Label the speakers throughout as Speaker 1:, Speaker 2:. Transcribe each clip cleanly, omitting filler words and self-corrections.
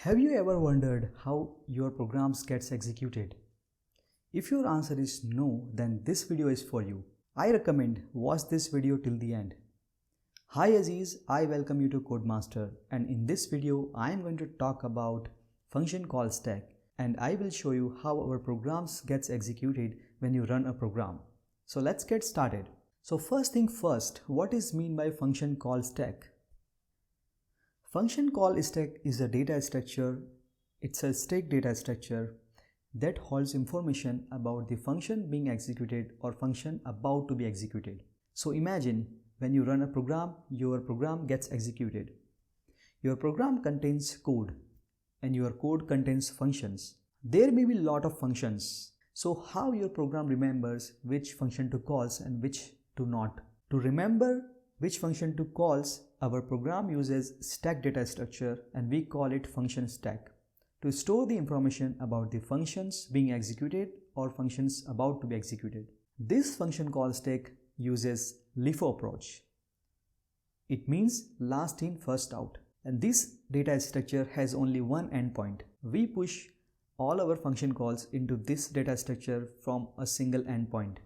Speaker 1: Have you ever wondered how your programs gets executed? If your answer is no, then this video is for you. I recommend watch this video till the end. Hi Aziz, I welcome you to CoedMaster, and in this video I am going to talk about function call stack, and I will show you how our programs gets executed when you run a program. So let's get started. So first thing first, what is mean by function call stack? Function call stack is a data structure. It's a stack data structure that holds information about the function being executed or function about to be executed. So imagine when you run a program, your program gets executed. Your program contains code and your code contains functions. There may be a lot of functions. So how your program remembers which function to call and which to not? To remember which function to call, our program uses stack data structure and we call it function stack to store the information about the functions being executed or functions about to be executed. This function call stack uses LIFO approach. It means last in first out, and this data structure has only one endpoint. We push all our function calls into this data structure from a single endpoint,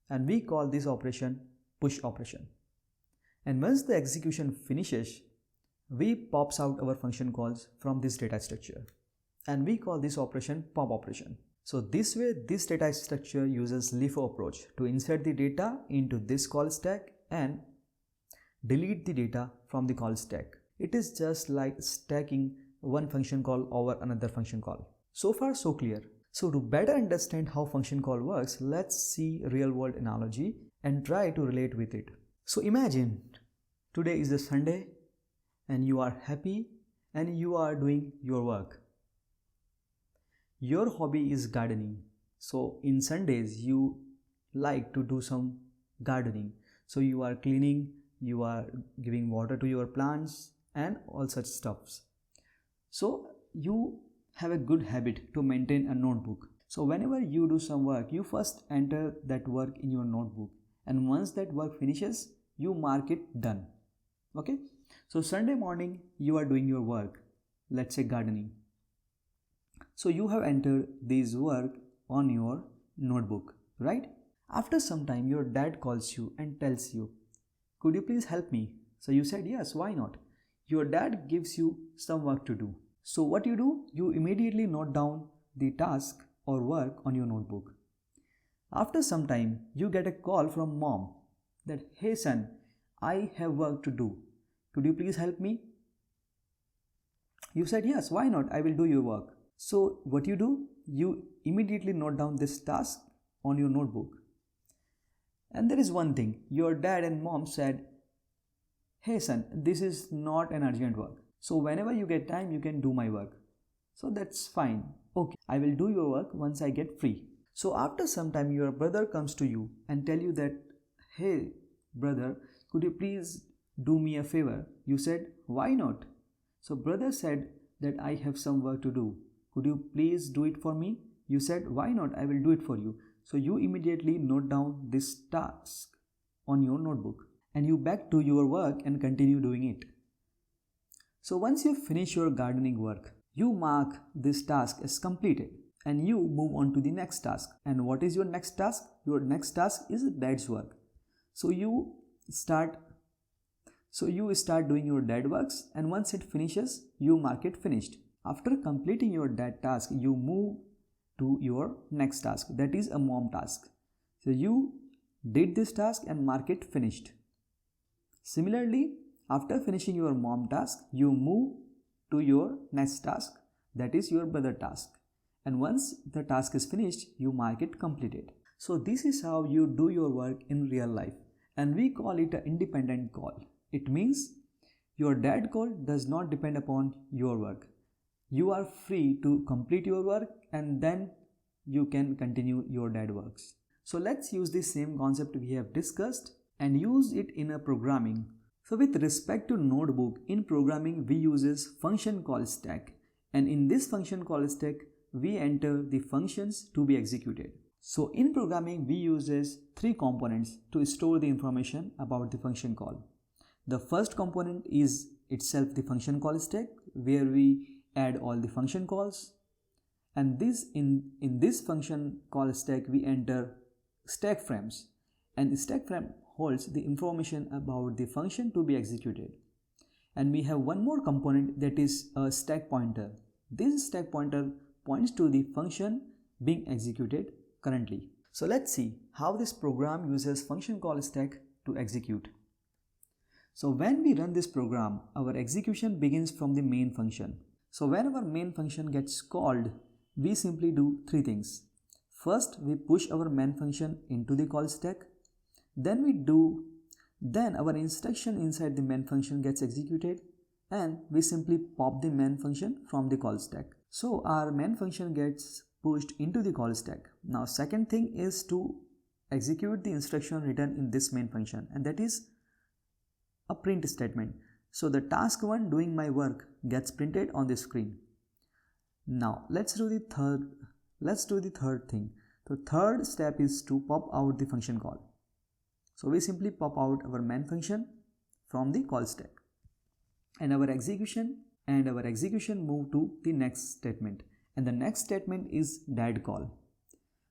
Speaker 1: and we call this operation push operation. And once the execution finishes, we pops out our function calls from this data structure and we call this operation pop operation. So this way, this data structure uses LIFO approach to insert the data into this call stack and delete the data from the call stack. It is just like stacking one function call over another function call. So far so clear. So to better understand how function call works, let's see real world analogy and try to relate with it. So imagine today is a Sunday and you are happy and you are doing your work. Your hobby is gardening. So in Sundays you like to do some gardening. So you are cleaning, you are giving water to your plants and all such stuffs. So you have a good habit to maintain a notebook. So whenever you do some work, you first enter that work in your notebook, and once that work finishes, you mark it done. Okay, so Sunday morning you are doing your work, let's say gardening. So you have entered this work on your notebook, right? After some time your dad calls you and tells you, could you please help me? So you said yes, why not? Your dad gives you some work to do. So what you do? You immediately note down the task or work on your notebook. After some time you get a call from mom that, hey son, I have work to do. Could you please help me? You said yes, why not? I will do your work. So what you do? You immediately note down this task on your notebook. And there is one thing, your dad and mom said, hey son, this is not an urgent work. So whenever you get time, you can do my work. So that's fine. Okay, I will do your work once I get free. So after some time, your brother comes to you and tell you that, hey brother, could you please do me a favor? You said, why not? So brother said that I have some work to do. Could you please do it for me? You said, why not? I will do it for you. So you immediately note down this task on your notebook and you back to your work and continue doing it. So once you finish your gardening work, you mark this task as completed and you move on to the next task. And what is your next task? Your next task is dad's work. So you start doing your dad works, and once it finishes, you mark it finished. After completing your dad task, you move to your next task, that is a mom task. So you did this task and mark it finished. Similarly, after finishing your mom task, you move to your next task, that is your brother task. And once the task is finished, you mark it completed. So this is how you do your work in real life, and we call it an independent call. It means your dad call does not depend upon your work. You are free to complete your work and then you can continue your dad works. So let's use the same concept we have discussed and use it in a programming. So with respect to notebook, in programming we uses function call stack, and in this function call stack we enter the functions to be executed. So in programming we uses three components to store the information about the function call. The first component is itself the function call stack, where we add all the function calls, and this in this function call stack we enter stack frames, and stack frame holds the information about the function to be executed. And we have one more component, that is a stack pointer. This stack pointer points to the function being executed currently. So let's see how this program uses function call stack to execute. So when we run this program, our execution begins from the main function. So when our main function gets called, we simply do three things. First, we push our main function into the call stack. Then our instruction inside the main function gets executed, and we simply pop the main function from the call stack. So our main function gets pushed into the call stack. Now second thing is to execute the instruction written in this main function, and that is a print statement. So the task 1 doing my work gets printed on the screen. Now let's do the third thing. The third step is to pop out the function call. So we simply pop out our main function from the call stack, and our execution move to the next statement, and the next statement is dad call.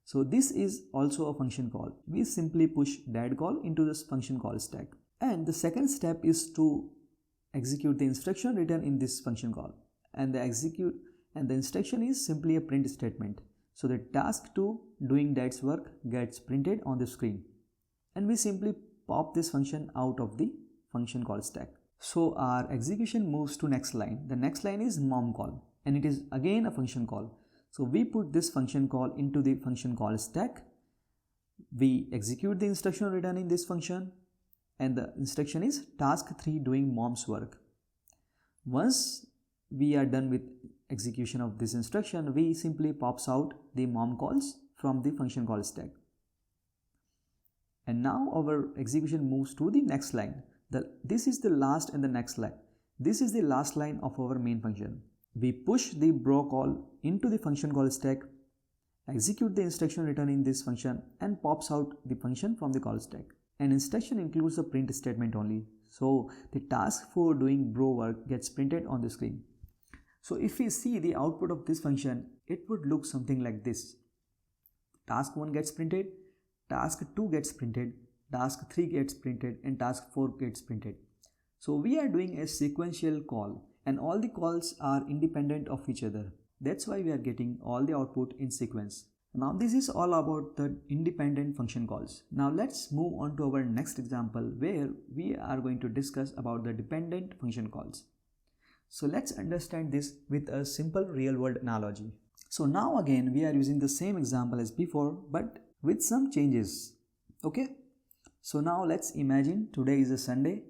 Speaker 1: So this is also a function call. We simply push dad call into this function call stack, and the second step is to execute the instruction written in this function call, and the instruction is simply a print statement. So the task 2 doing dad's work gets printed on the screen, and we simply pop this function out of the function call stack. So our execution moves to next line. The next line is mom call, and it is again a function call. So we put this function call into the function call stack. We execute the instruction written in this function, and the instruction is task 3 doing mom's work. Once we are done with execution of this instruction, we simply pops out the mom calls from the function call stack. And now our execution moves to the next line. This is the last and the next line. This is the last line of our main function. We push the bro call into the function call stack, execute the instruction written in this function, and pops out the function from the call stack. An instruction includes a print statement only. So the task for doing bro work gets printed on the screen. So if we see the output of this function, it would look something like this. Task 1 gets printed, task 2 gets printed, task 3 gets printed, and task 4 gets printed. So we are doing a sequential call, and all the calls are independent of each other. That's why we are getting all the output in sequence. Now this is all about the independent function calls. Now let's move on to our next example, where we are going to discuss about the dependent function calls. So let's understand this with a simple real-world analogy. So now again we are using the same example as before, but with some changes. Okay? So now let's imagine today is a Sunday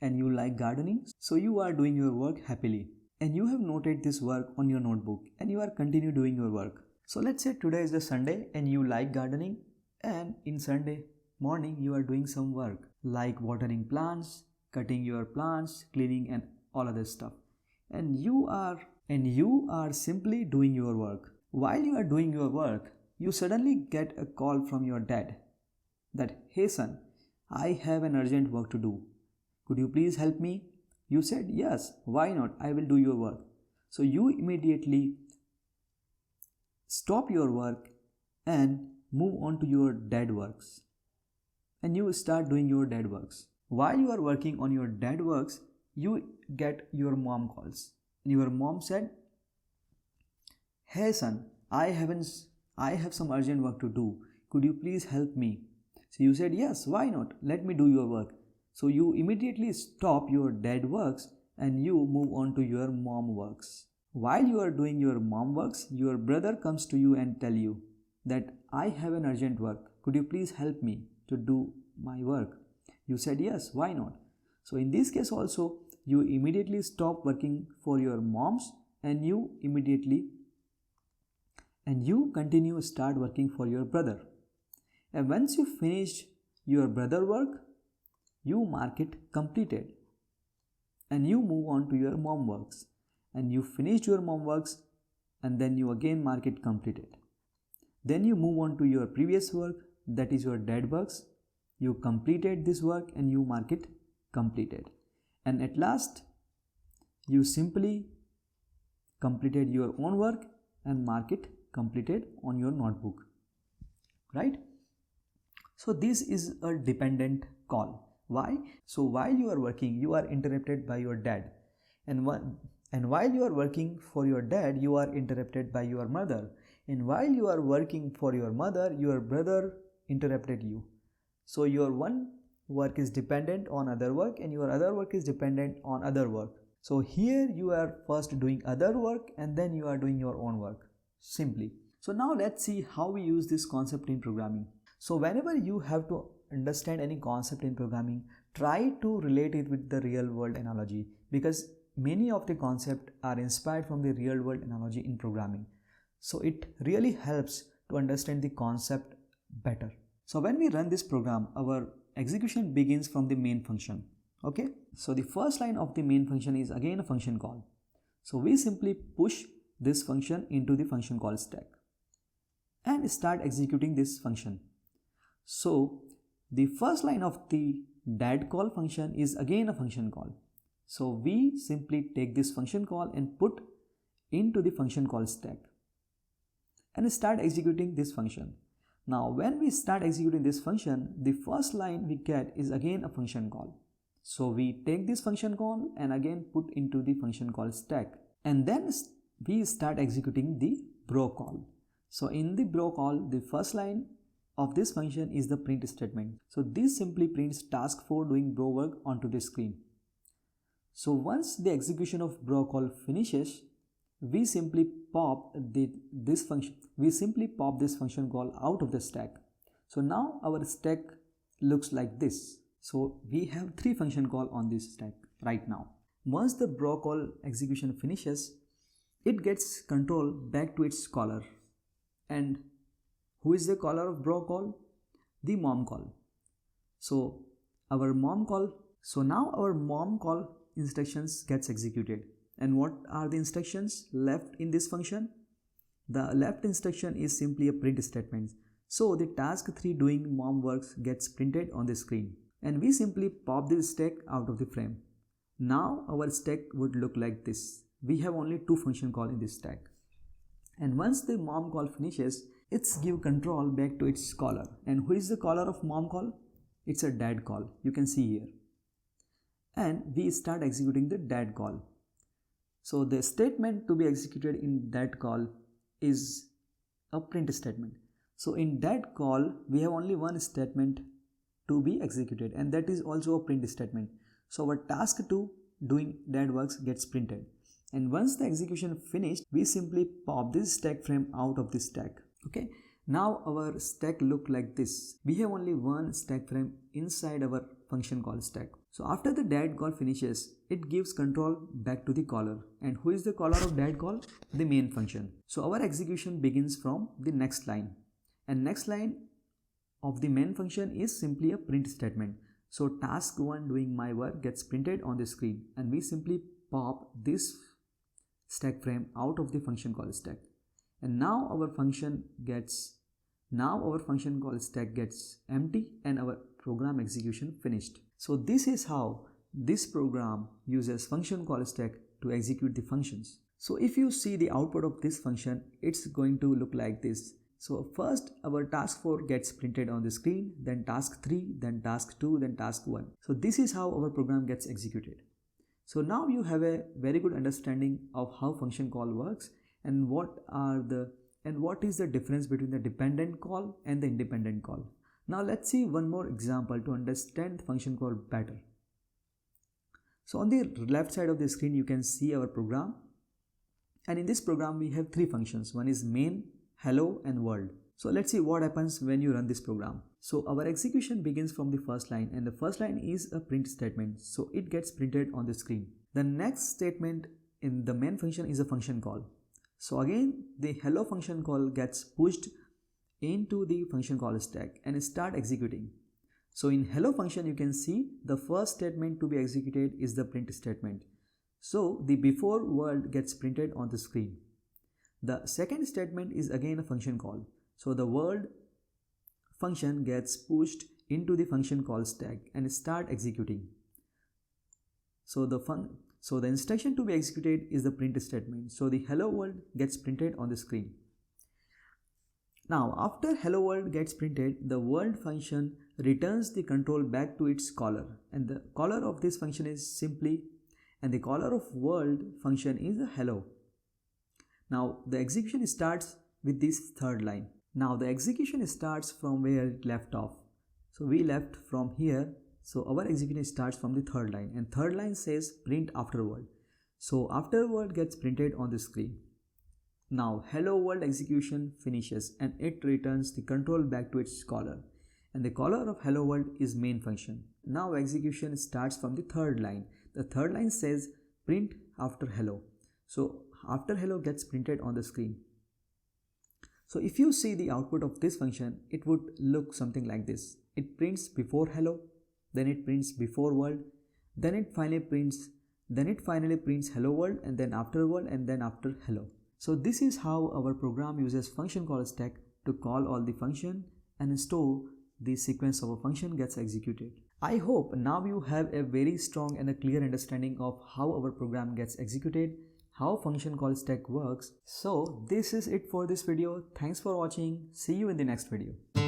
Speaker 1: and you like gardening. So you are doing your work happily, and you have noted this work on your notebook, and you are continue doing your work. So let's say today is the Sunday and you like gardening, and in Sunday morning you are doing some work like watering plants, cutting your plants, cleaning, and all other stuff. And you are simply doing your work. While you are doing your work, you suddenly get a call from your dad that, "Hey son, I have an urgent work to do. Could you please help me?" You said, "Yes, why not? I will do your work." So you immediately stop your work and move on to your dad works, and you start doing your dad works. While you are working on your dad works, you get your mom calls. Your mom said, "Hey son, I have some urgent work to do. Could you please help me?" So you said, "Yes, why not? Let me do your work." So you immediately stop your dad works and you move on to your mom works. While you are doing your mom works, your brother comes to you and tell you that, "I have an urgent work. Could you please help me to do my work?" You said, "Yes, why not?" So in this case also, you immediately stop working for your moms and you continue start working for your brother. And once you finish your brother work, you mark it completed, and you move on to your mom works, and you finished your mom works, and then you again mark it completed. Then you move on to your previous work, that is your dad works. You completed this work and you mark it completed. And at last, you simply completed your own work and mark it completed on your notebook, right? So this is a dependent call. Why? So while you are working, you are interrupted by your dad, and while you are working for your dad, you are interrupted by your mother, and while you are working for your mother, your brother interrupted you. So your one work is dependent on other work and your other work is dependent on other work. So here you are first doing other work and then you are doing your own work, simply. So now let's see how we use this concept in programming. So whenever you have to understand any concept in programming, try to relate it with the real world analogy, because many of the concepts are inspired from the real world analogy in programming. So it really helps to understand the concept better. So when we run this program, our execution begins from the main function. Okay, so the first line of the main function is again a function call. So we simply push this function into the function call stack and start executing this function. So the first line of the dad call function is again a function call. So we simply take this function call and put into the function call stack and start executing this function. Now when we start executing this function, the first line we get is again a function call. So we take this function call and again put into the function call stack, and then we start executing the bro call. So in the bro call, the first line of this function is the print statement. So this simply prints task 4 doing bro work onto the screen. So once the execution of bro call finishes, we simply pop this function call out of the stack. So now our stack looks like this. So we have 3 function call on this stack right now. Once the bro call execution finishes, it gets control back to its caller. And who is the caller of bro call? The mom call. So our mom call. So now our mom call instructions gets executed. And what are the instructions left in this function? The left instruction is simply a print statement. So the task 3 doing mom works gets printed on the screen. And we simply pop this stack out of the frame. Now our stack would look like this. We have only 2 function call in this stack. And once the mom call finishes, it's give control back to its caller. And who is the caller of mom call? It's a dad call. You can see here. And we start executing the dad call. So the statement to be executed in that call is a print statement. So in that call, we have only one statement to be executed, and that is also a print statement. So our task 2 doing dad works gets printed. And once the execution finished, we simply pop this stack frame out of this stack. Okay, now our stack look like this. We have only one stack frame inside our function call stack. So after the dad call finishes, it gives control back to the caller. And who is the caller of dad call? The main function. So our execution begins from the next line. And next line of the main function is simply a print statement. So task 1 doing my work gets printed on the screen, and we simply pop this stack frame out of the function call stack. And now our function call stack gets empty and our program execution finished. So this is how this program uses function call stack to execute the functions. So if you see the output of this function, it's going to look like this. So first our task 4 gets printed on the screen, then task 3, then task 2, then task 1. So this is how our program gets executed. So now you have a very good understanding of how function call works and what is the difference between the dependent call and the independent call. Now let's see one more example to understand function call better. So on the left side of the screen you can see our program, and in this program we have 3 functions. One is main, hello and world. So let's see what happens when you run this program. So our execution begins from the first line, and the first line is a print statement. So it gets printed on the screen. The next statement in the main function is a function call. So again the hello function call gets pushed into the function call stack and start executing. So in hello function you can see the first statement to be executed is the print statement. So the before world gets printed on the screen. The second statement is again a function call. So the word function gets pushed into the function call stack and start executing. So So the instruction to be executed is the print statement. So the hello world gets printed on the screen. Now after hello world gets printed, the world function returns the control back to its caller, and the caller of this function is simply, and the caller of world function is a hello. Now the execution starts with this third line. Now the execution starts from where it left off. So we left from here. So our execution starts from the third line, and third line says print after world. So after world gets printed on the screen. Now hello world execution finishes and it returns the control back to its caller, and the caller of hello world is main function. Now execution starts from the third line. The third line says print after hello. So after hello gets printed on the screen. So if you see the output of this function, it would look something like this. It prints before hello, then it prints before world, then it finally prints hello world, and then after world, and then after hello. So this is how our program uses function call stack to call all the function and store the sequence of a function gets executed. I hope now you have a very strong and a clear understanding of how our program gets executed, how function call stack works. So this is it for this video. Thanks for watching. See you in the next video.